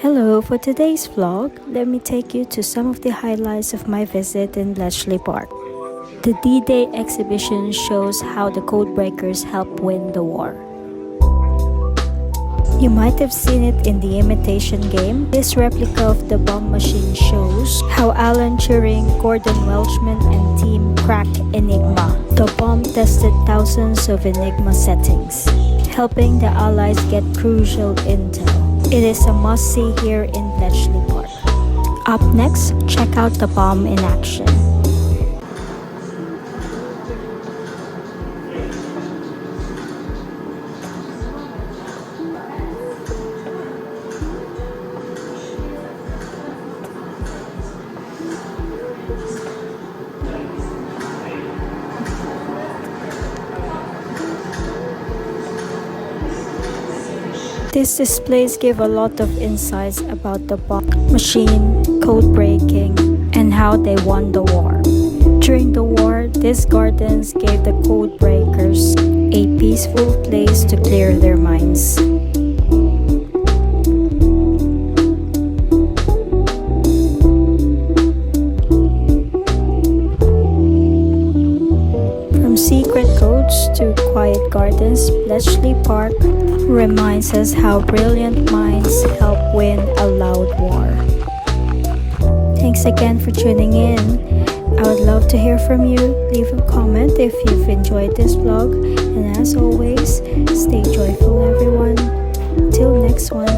Hello, for today's vlog, let me take you to some of the highlights of my visit in Bletchley Park. The D-Day exhibition shows how the codebreakers helped win the war. You might have seen it in the imitation game. This replica of the bomb machine shows how Alan Turing, Gordon Welchman, and team cracked Enigma. The bomb tested thousands of Enigma settings, helping the Allies get crucial intel. It is a must-see here in Bletchley Park. Up next, check out the bomb in action. These displays give a lot of insights about the bomb machine, code breaking, and how they won the war. During the war, these gardens gave the code breakers a peaceful place to clear their minds. From secret codes to quiet gardens, Bletchley Park reminds us how brilliant minds help win a loud war. Thanks again for tuning in. I would love to hear from you. Leave a comment if you've enjoyed this vlog. And as always, stay joyful everyone. Till next one.